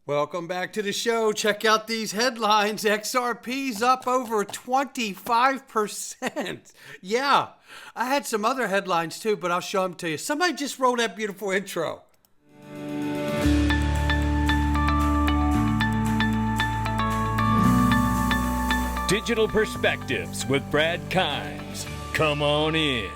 Welcome back to the show. Check out these headlines. XRP's up over 25%. Yeah, I had some other headlines too, but I'll show them to you. Somebody just roll that beautiful intro. Digital Perspectives with Brad Kimes. Come on in.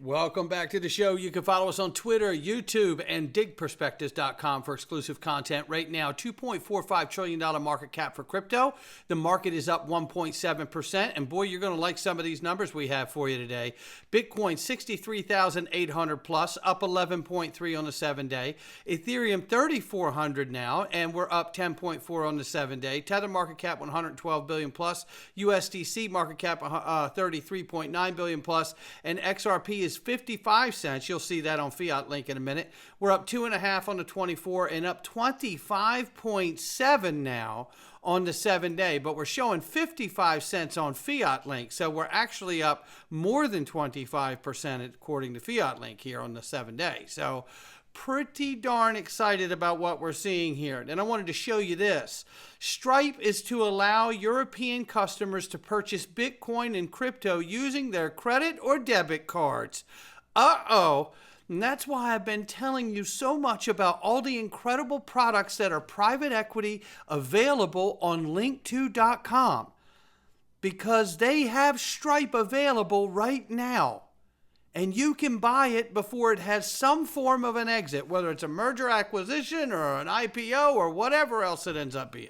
Welcome back to the show. You can follow us on Twitter, YouTube, and digperspectives.com for exclusive content. Right now, $2.45 trillion market cap for crypto. The market is up 1.7%. And boy, you're going to like some of these numbers we have for you today. Bitcoin, 63,800 plus, up 11.3 on the 7-day. Ethereum, 3,400 now, and we're up 10.4 on the 7-day. Tether market cap, 112 billion plus. USDC market cap, 33.9 billion plus. And XRP is 55 cents. You'll see that on Fiat Link in a minute. We're up 2.5 on the 24 and up 25.7 now on the 7-day, but we're showing 55 cents on Fiat Link. So we're actually up more than 25% according to Fiat Link here on the 7-day. So pretty darn excited about what we're seeing here. And I wanted to show you this. Stripe is to allow European customers to purchase Bitcoin and crypto using their credit or debit cards. Uh-oh. And that's why I've been telling you so much about all the incredible products that are private equity available on Link2.com, because they have Stripe available right now. And you can buy it before it has some form of an exit, whether it's a merger acquisition or an IPO or whatever else it ends up being.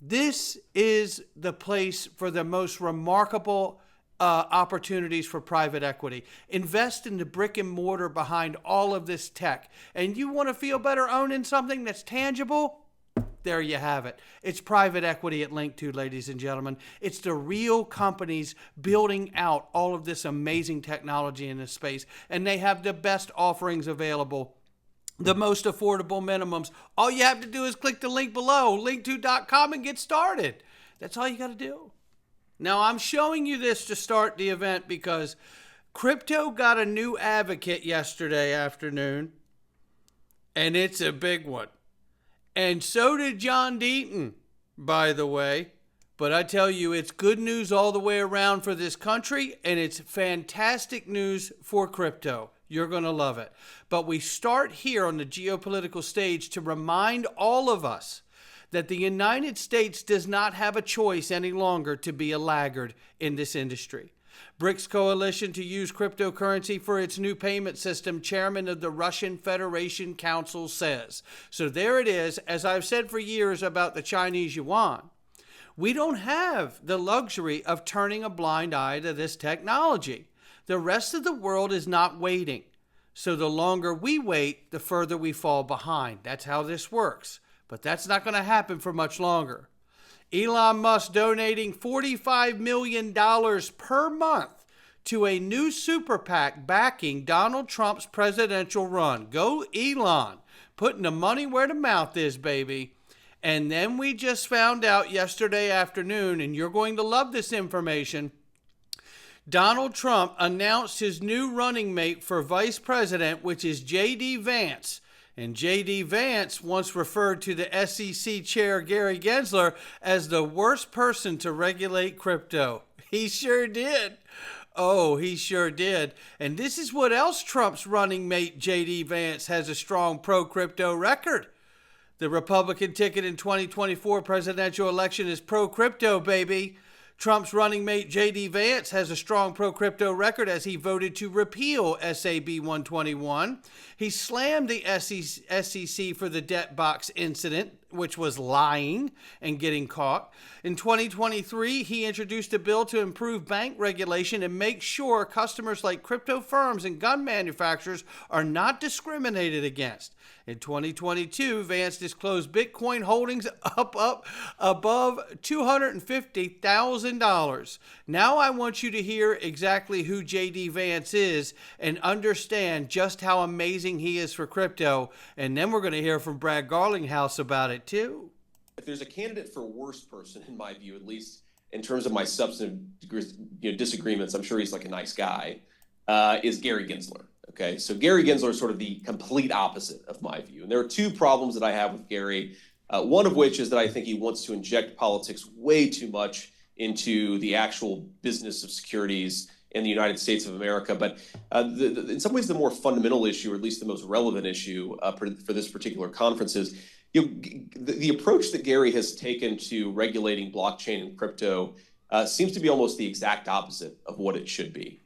This is the place for the most remarkable opportunities for private equity. Invest in the brick and mortar behind all of this tech. And you want to feel better owning something that's tangible? There you have it. It's private equity at Link2, ladies and gentlemen. It's the real companies building out all of this amazing technology in this space. And they have the best offerings available, the most affordable minimums. All you have to do is click the link below, link2.com, and get started. That's all you got to do. Now, I'm showing you this to start the event because crypto got a new advocate yesterday afternoon, and it's a big one. And so did John Deaton, by the way. But I tell you, it's good news all the way around for this country, and it's fantastic news for crypto. You're going to love it. But we start here on the geopolitical stage to remind all of us that the United States does not have a choice any longer to be a laggard in this industry. BRICS coalition to use cryptocurrency for its new payment system, chairman of the Russian Federation Council says. So there it is. As I've said for years about the Chinese yuan, we don't have the luxury of turning a blind eye to this technology. The rest of the world is not waiting. So the longer we wait, the further we fall behind. That's how this works. But that's not going to happen for much longer. Elon Musk donating $45 million per month to a new super PAC backing Donald Trump's presidential run. Go Elon, putting the money where the mouth is, baby. And then we just found out yesterday afternoon, and you're going to love this information, Donald Trump announced his new running mate for vice president, which is J.D. Vance. And J.D. Vance once referred to the SEC chair, Gary Gensler, as the worst person to regulate crypto. He sure did. Oh, he sure did. And this is what else Trump's running mate, J.D. Vance, has a strong pro-crypto record. The Republican ticket in 2024 presidential election is pro-crypto, baby. Trump's running mate, J.D. Vance, has a strong pro-crypto record as he voted to repeal SAB 121. He slammed the SEC for the debt box incident, which was lying and getting caught. In 2023, he introduced a bill to improve bank regulation and make sure customers like crypto firms and gun manufacturers are not discriminated against. In 2022, Vance disclosed Bitcoin holdings up above $250,000. Now I want you to hear exactly who J.D. Vance is and understand just how amazing he is for crypto. And then we're going to hear from Brad Garlinghouse about it too. If there's a candidate for worst person, in my view, at least in terms of my substantive disagreements, I'm sure he's like a nice guy, is Gary Gensler. Okay, so Gary Gensler is sort of the complete opposite of my view. And there are two problems that I have with Gary. One of which is that I think he wants to inject politics way too much into the actual business of securities in the United States of America. But in some ways, the more fundamental issue, or at least the most relevant issue for this particular conference is, the approach that Gary has taken to regulating blockchain and crypto seems to be almost the exact opposite of what it should be.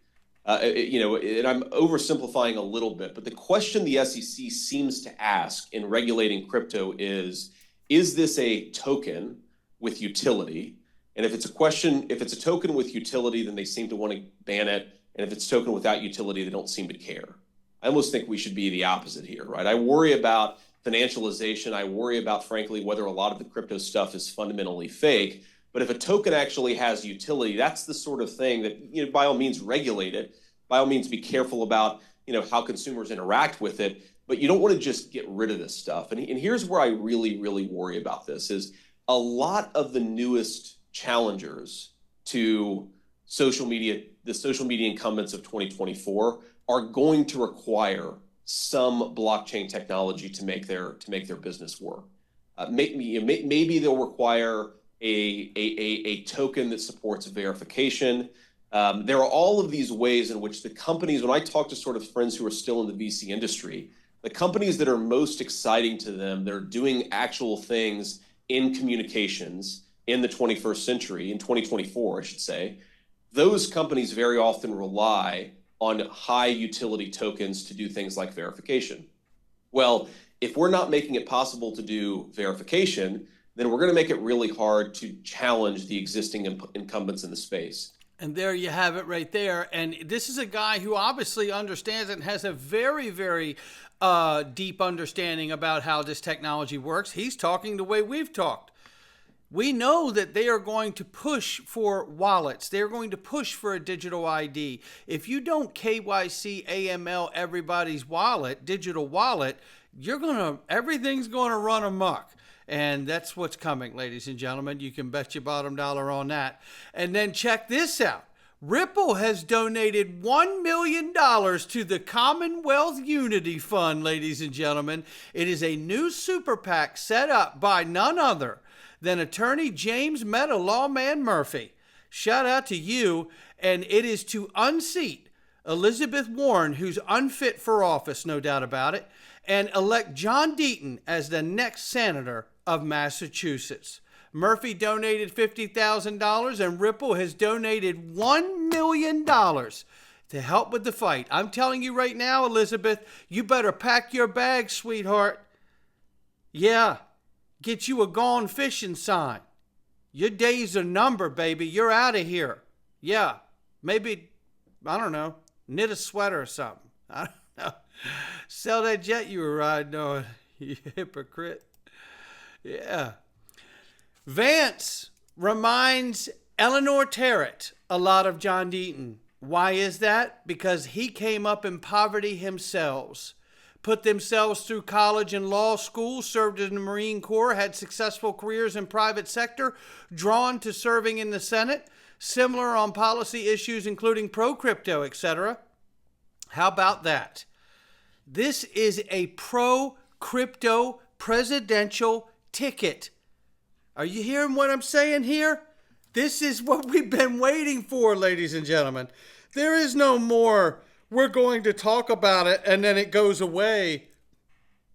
And I'm oversimplifying a little bit, but the question the SEC seems to ask in regulating crypto is this a token with utility? And if it's a token with utility, then they seem to want to ban it. And if it's a token without utility, they don't seem to care. I almost think we should be the opposite here, right? I worry about financialization. I worry about, frankly, whether a lot of the crypto stuff is fundamentally fake. But if a token actually has utility, that's the sort of thing that, by all means, regulate it. By all means, be careful about, how consumers interact with it. But you don't want to just get rid of this stuff. And here's where I really, really worry about this is a lot of the newest challengers to the social media incumbents of 2024 are going to require some blockchain technology to make their business work. Maybe they'll require a token that supports verification. There are all of these ways in which the companies, when I talk to sort of friends who are still in the VC industry, the companies that are most exciting to them, they're doing actual things in communications in the 21st century, in 2024, I should say, those companies very often rely on high utility tokens to do things like verification. Well, if we're not making it possible to do verification, then we're going to make it really hard to challenge the existing incumbents in the space. And there you have it right there. And this is a guy who obviously understands and has a very, very deep understanding about how this technology works. He's talking the way we've talked. We know that they are going to push for wallets. They're going to push for a digital ID. If you don't KYC AML everybody's wallet, digital wallet, everything's going to run amok. And that's what's coming, ladies and gentlemen. You can bet your bottom dollar on that. And then check this out. Ripple has donated $1 million to the Commonwealth Unity Fund, ladies and gentlemen. It is a new super PAC set up by none other than attorney James Meta Lawman Murphy. Shout out to you. And it is to unseat Elizabeth Warren, who's unfit for office, no doubt about it, and elect John Deaton as the next senator of Massachusetts. Murphy donated $50,000 and Ripple has donated $1 million to help with the fight. I'm telling you right now, Elizabeth, you better pack your bags, sweetheart. Yeah, get you a gone fishing sign. Your days are numbered, baby. You're out of here. Yeah, maybe, I don't know, knit a sweater or something. I don't know. Sell that jet you were riding on, you hypocrite. Yeah. Vance reminds Eleanor Terrett a lot of John Deaton. Why is that? Because he came up in poverty himself, put themselves through college and law school, served in the Marine Corps, had successful careers in private sector, drawn to serving in the Senate, similar on policy issues including pro-crypto, etc. How about that? This is a pro-crypto presidential ticket. Are you hearing what I'm saying here? This is what we've been waiting for, ladies and gentlemen. There is no more, we're going to talk about it and then it goes away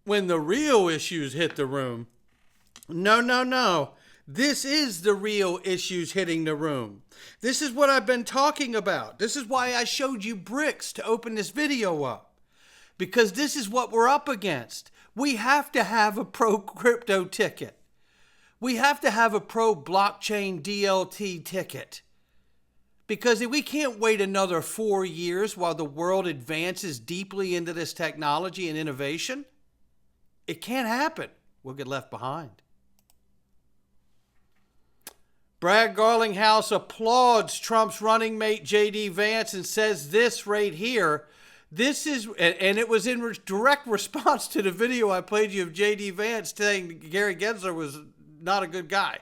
when the real issues hit the room. No, no, no. This is the real issues hitting the room. This is what I've been talking about. This is why I showed you bricks to open this video up. Because this is what we're up against. We have to have a pro-crypto ticket. We have to have a pro-blockchain DLT ticket. Because we can't wait another 4 years while the world advances deeply into this technology and innovation. It can't happen. We'll get left behind. Brad Garlinghouse applauds Trump's running mate J.D. Vance and says this right here. This is, and it was in direct response to the video I played you of J.D. Vance saying Gary Gensler was not a good guy.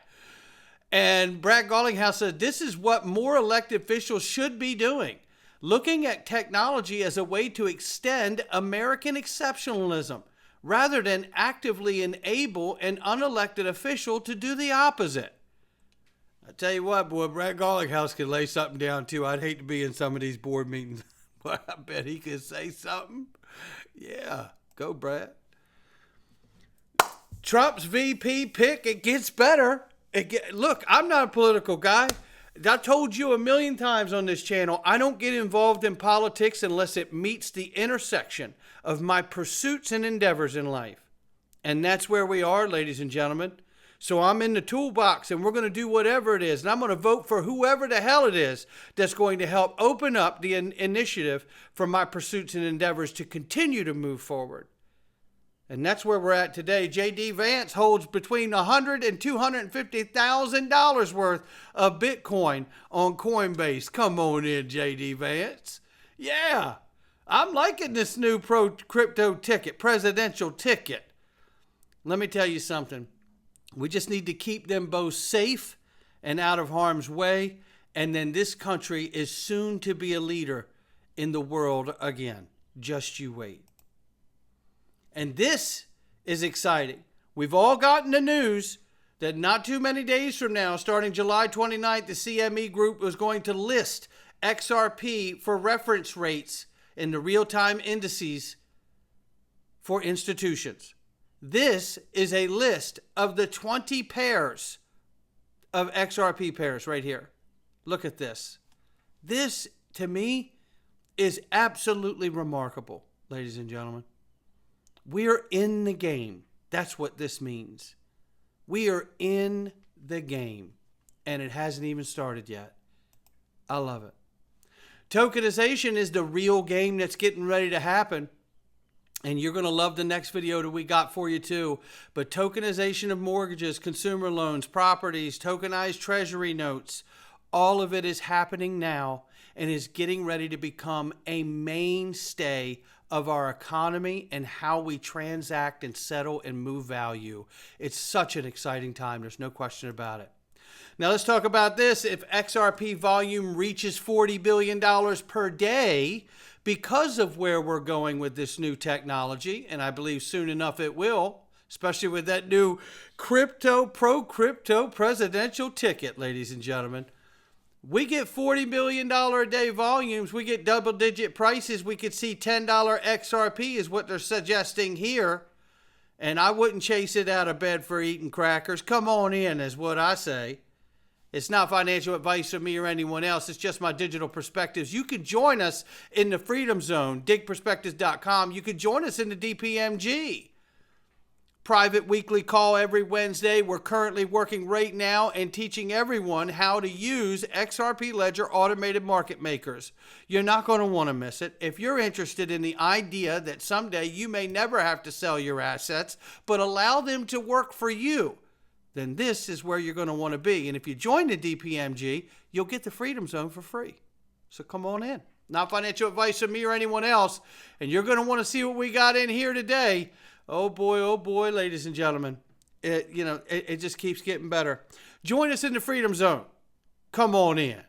And Brad Garlinghouse said, this is what more elected officials should be doing. looking at technology as a way to extend American exceptionalism rather than actively enable an unelected official to do the opposite. I tell you what, boy, Brad Garlickhouse could lay something down too. I'd hate to be in some of these board meetings, but I bet he could say something. Yeah, go Brad. Trump's VP pick, it gets better. Look, I'm not a political guy. I told you a million times on this channel, I don't get involved in politics unless it meets the intersection of my pursuits and endeavors in life. And that's where we are, ladies and gentlemen. So I'm in the toolbox and we're going to do whatever it is. And I'm going to vote for whoever the hell it is that's going to help open up the initiative for my pursuits and endeavors to continue to move forward. And that's where we're at today. J.D. Vance holds between $100,000 and $250,000 worth of Bitcoin on Coinbase. Come on in, J.D. Vance. Yeah, I'm liking this new crypto ticket, presidential ticket. Let me tell you something. We just need to keep them both safe and out of harm's way. And then this country is soon to be a leader in the world again. Just you wait. And this is exciting. We've all gotten the news that not too many days from now, starting July 29th, the CME Group was going to list XRP for reference rates in the real-time indices for institutions. This is a list of the 20 pairs of XRP pairs right here. Look at this. This, to me, is absolutely remarkable, ladies and gentlemen. We're in the game. That's what this means. We are in the game, and it hasn't even started yet. I love it. Tokenization is the real game that's getting ready to happen. And you're going to love the next video that we got for you too. But tokenization of mortgages, consumer loans, properties, tokenized treasury notes, all of it is happening now and is getting ready to become a mainstay of our economy and how we transact and settle and move value. It's such an exciting time. There's no question about it. Now let's talk about this. If XRP volume reaches $40 billion per day, because of where we're going with this new technology, and I believe soon enough it will, especially with that new Pro-Crypto presidential ticket, ladies and gentlemen. We get $40 billion a day volumes. We get double-digit prices. We could see $10 XRP is what they're suggesting here. And I wouldn't chase it out of bed for eating crackers. Come on in is what I say. It's not financial advice from me or anyone else. It's just my digital perspectives. You can join us in the Freedom Zone, digperspectives.com. You can join us in the DPMG. Private weekly call every Wednesday. We're currently working right now and teaching everyone how to use XRP Ledger automated market makers. You're not going to want to miss it. If you're interested in the idea that someday you may never have to sell your assets, but allow them to work for you, then this is where you're going to want to be. And if you join the DPMG, you'll get the Freedom Zone for free. So come on in. Not financial advice from me or anyone else. And you're going to want to see what we got in here today. Oh boy, ladies and gentlemen. It just keeps getting better. Join us in the Freedom Zone. Come on in.